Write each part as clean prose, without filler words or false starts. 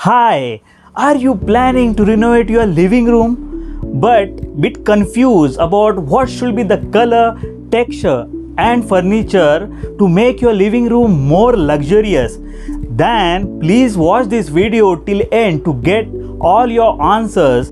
Hi, are you planning to renovate your living room but bit confused about what should be the color, texture and furniture to make your living room more luxurious? Then please watch this video till end to get all your answers.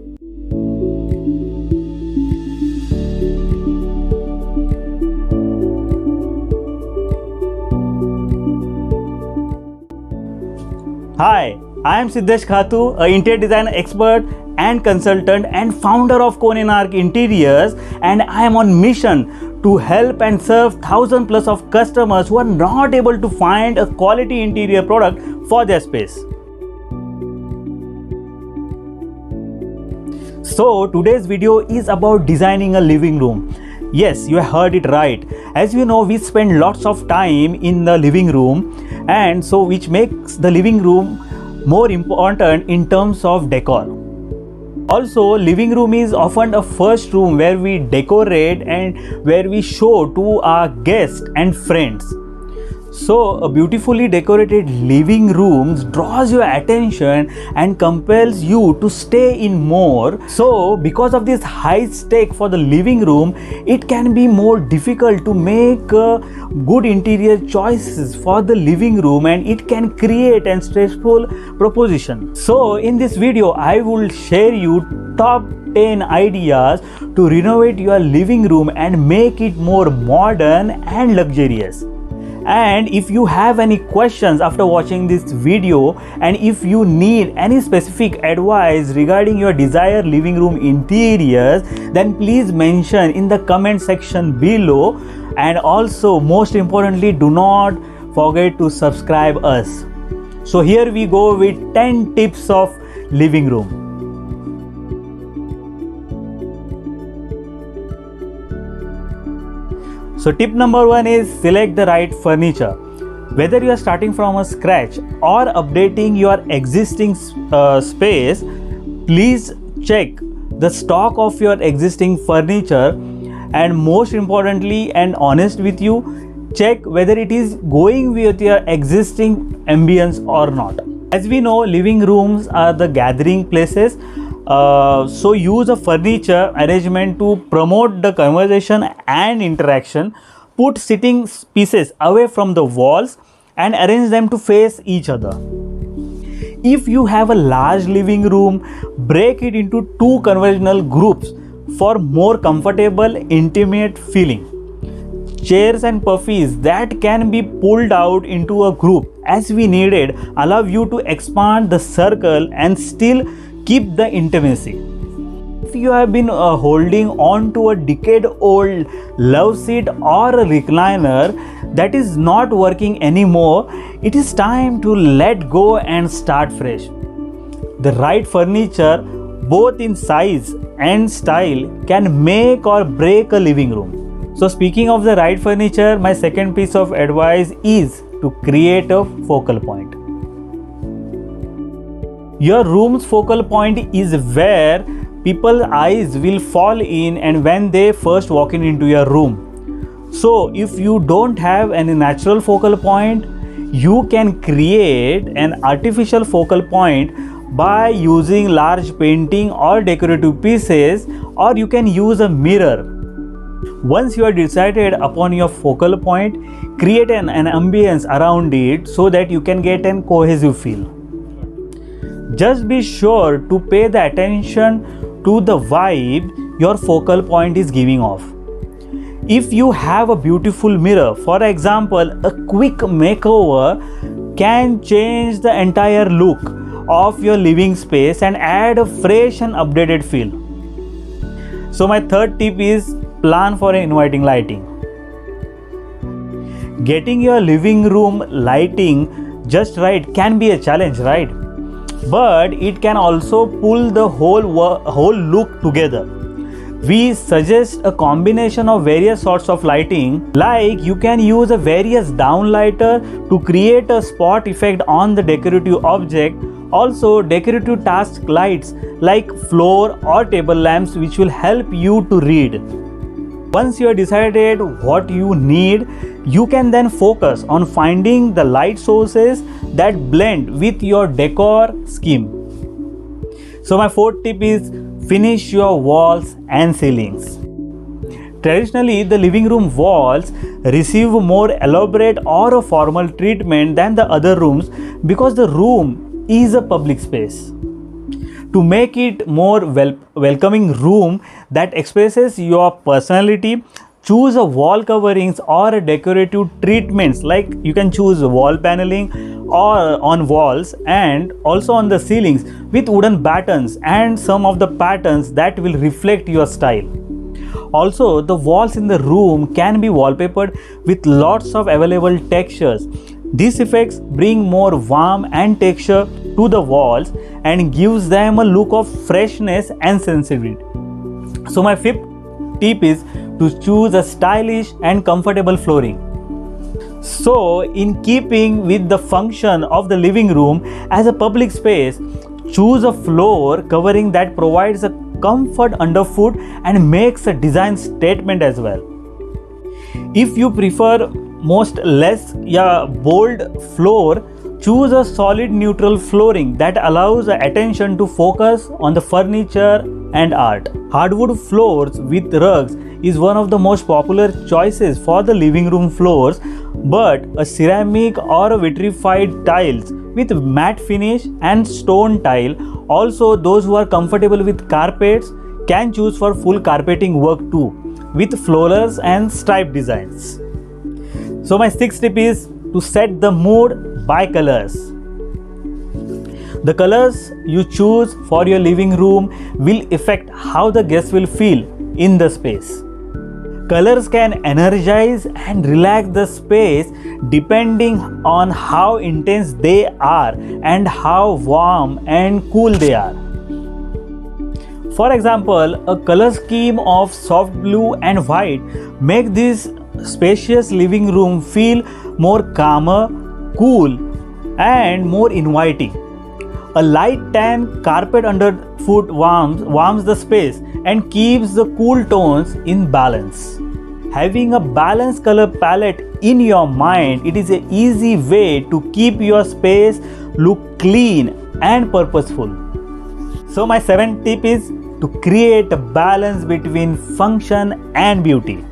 Hi, I am 𝐒𝐍𝐋𝐈𝐍𝐄, an interior design expert and consultant and founder of ONLINE Interiors, and I am on mission to help and serve 1000 plus of customers who are not able to find a quality interior product for their space. So today's video is about designing a living room. Yes, you heard it right. As you know, we spend lots of time in the living room, and so which makes the living room more important in terms of decor. Also, living room is often a first room where we decorate and where we show to our guests and friends. So a beautifully decorated living room draws your attention and compels you to stay in more. So because of this high stake for the living room, it can be more difficult to make good interior choices for the living room, and it can create a stressful proposition. So in this video, I will share you top 10 ideas to renovate your living room and make it more modern and luxurious. And if you have any questions after watching this video, and if you need any specific advice regarding your desired living room interiors, then please mention in the comment section below. And also, most importantly, do not forget to subscribe us. So here we go with 10 tips of living room. So tip number 1 is select the right furniture. Whether you are starting from a scratch or updating your existing space, please check the stock of your existing furniture, and most importantly and honest with you, check whether it is going with your existing ambience or not. As we know, living rooms are the gathering places. So use a furniture arrangement to promote the conversation and interaction. Put sitting pieces away from the walls and arrange them to face each other. If you have a large living room, break it into 2 conversational groups for more comfortable, intimate feeling. Chairs and puffies that can be pulled out into a group as we needed allow you to expand the circle and still keep the intimacy. If you have been holding on to a decade-old love seat or a recliner that is not working anymore, it is time to let go and start fresh. The right furniture, both in size and style, can make or break a living room. So speaking of the right furniture, my second piece of advice is to create a focal point. Your room's focal point is where people's eyes will fall in and when they first walk into your room. So if you don't have any natural focal point, you can create an artificial focal point by using large painting or decorative pieces, or you can use a mirror. Once you are decided upon your focal point, create an ambience around it so that you can get an cohesive feel. Just be sure to pay the attention to the vibe your focal point is giving off. If you have a beautiful mirror, for example, a quick makeover can change the entire look of your living space and add a fresh and updated feel. So my third tip is plan for an inviting lighting. Getting your living room lighting just right can be a challenge, right? But it can also pull the whole look together. We suggest a combination of various sorts of lighting, like you can use a various downlighter to create a spot effect on the decorative object. Also, decorative task lights like floor or table lamps which will help you to read. Once you have decided what you need, you can then focus on finding the light sources that blend with your decor scheme. So my fourth tip is finish your walls and ceilings. Traditionally, the living room walls receive more elaborate or a formal treatment than the other rooms because the room is a public space. To make it more welcoming room that expresses your personality, choose a wall coverings or a decorative treatments, like you can choose wall paneling or on walls and also on the ceilings with wooden battens and some of the patterns that will reflect your style. Also, the walls in the room can be wallpapered with lots of available textures. These effects bring more warmth and texture to the walls and gives them a look of freshness and sensitivity. So my fifth tip is to choose a stylish and comfortable flooring. So in keeping with the function of the living room as a public space, choose a floor covering that provides a comfort underfoot and makes a design statement as well. If you prefer less bold floor, choose a solid neutral flooring that allows attention to focus on the furniture and art. Hardwood floors with rugs is one of the most popular choices for the living room floors, but a ceramic or a vitrified tiles with matte finish and stone tile. Also, those who are comfortable with carpets can choose for full carpeting work too, with florals and stripe designs. So my sixth tip is to set the mood by colors. The colors you choose for your living room will affect how the guests will feel in the space. Colors can energize and relax the space depending on how intense they are and how warm and cool they are. For example, a color scheme of soft blue and white make this spacious living room feel more calmer, cool, and more inviting. A light tan carpet underfoot warms the space and keeps the cool tones in balance. Having a balanced color palette in your mind, it is an easy way to keep your space look clean and purposeful. So my seventh tip is to create a balance between function and beauty.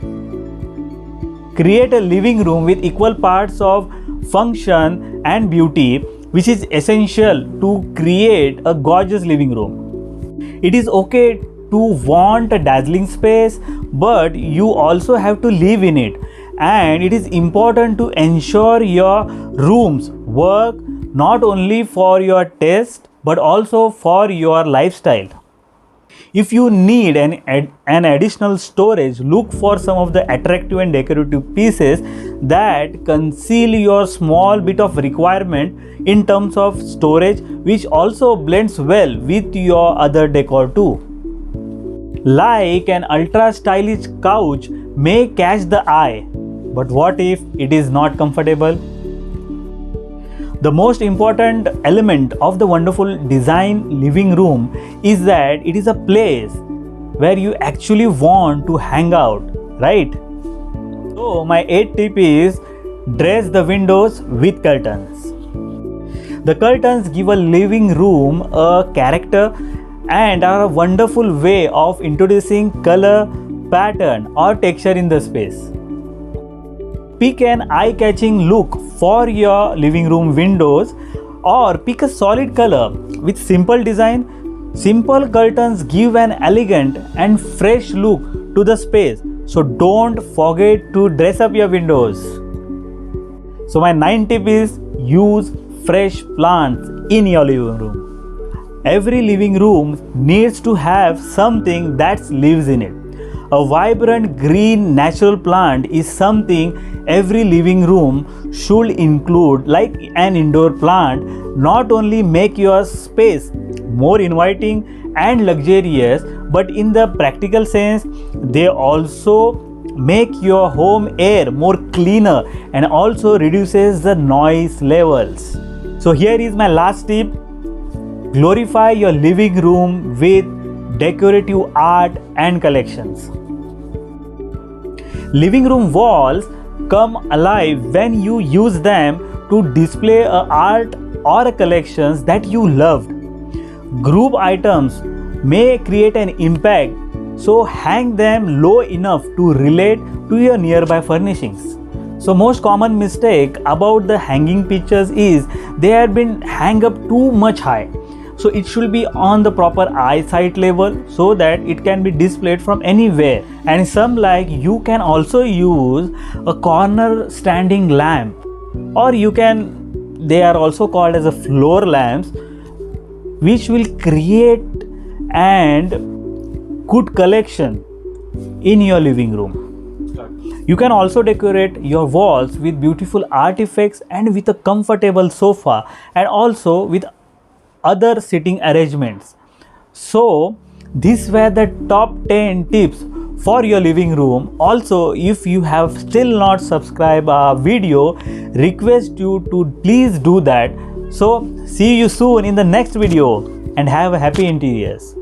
Create a living room with equal parts of function and beauty, which is essential to create a gorgeous living room. It is okay to want a dazzling space, but you also have to live in it, and it is important to ensure your rooms work not only for your taste but also for your lifestyle. If you need an additional storage, look for some of the attractive and decorative pieces that conceal your small bit of requirement in terms of storage, which also blends well with your other decor too. Like an ultra stylish couch may catch the eye, but what if it is not comfortable? The most important element of the wonderful design living room is that it is a place where you actually want to hang out, right? So my eighth tip is dress the windows with curtains. The curtains give a living room a character and are a wonderful way of introducing color, pattern or texture in the space. Pick an eye-catching look for your living room windows or pick a solid color with simple design. Simple curtains give an elegant and fresh look to the space, so don't forget to dress up your windows. So my ninth tip is use fresh plants in your living room. Every living room needs to have something that lives in it. A vibrant green natural plant is something every living room should include, like an indoor plant. Not only make your space more inviting and luxurious, but in the practical sense, they also make your home air more cleaner and also reduces the noise levels. So here is my last tip. Glorify your living room with decorative art and collections. Living room walls come alive when you use them to display a art or a collections that you loved. Group items may create an impact, so hang them low enough to relate to your nearby furnishings. So most common mistake about the hanging pictures is they have been hang up too much high. So it should be on the proper eyesight level so that it can be displayed from anywhere. And some like you can also use a corner standing lamp, or you can, they are also called as a floor lamps, which will create and good collection in your living room. You can also decorate your walls with beautiful artifacts and with a comfortable sofa, and also with other sitting arrangements. So these were the top 10 tips for your living room. Also, if you have still not subscribed our video, request you to please do that. So see you soon in the next video, and have a happy interiors.